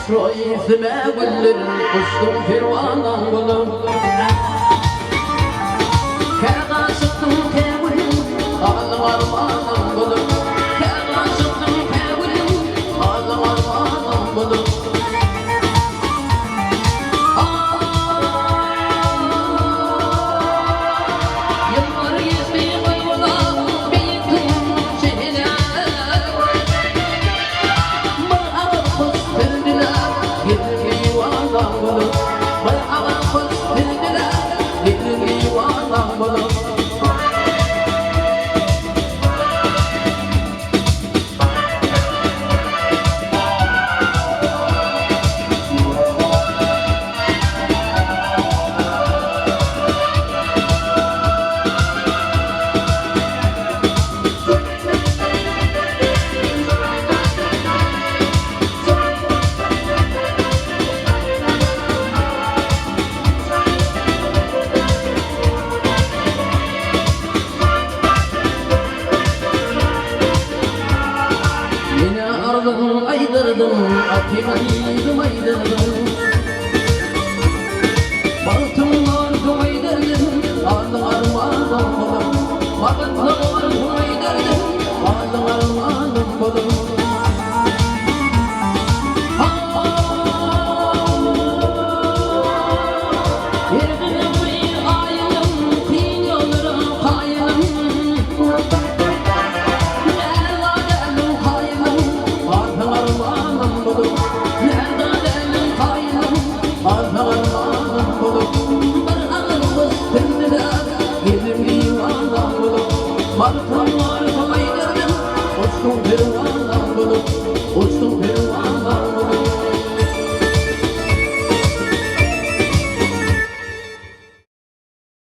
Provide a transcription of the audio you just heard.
Şoyisime güllerin kuştum firvanan bulum Kega çıktım kevulum Ağlı armanım bulum Kega çıktım kevulum Ağlı armanım bulum Yıllar geçti kıyıda Beytim şehirler Bağır kız verdiler Gidin yuvarlan bulum Bağır kız verdiler Gidin yuvarlan bulum Aydırdım, atayım aydırdım Baktım ardım aydırdım, aldım armağanım bulum Baktım ardım aydırdım, aldım armağanım bulum Yerdim bir ayınım, tin yollarım kayınım Martım aydırdım, uçtum bir valan bulup, uçtum bir valan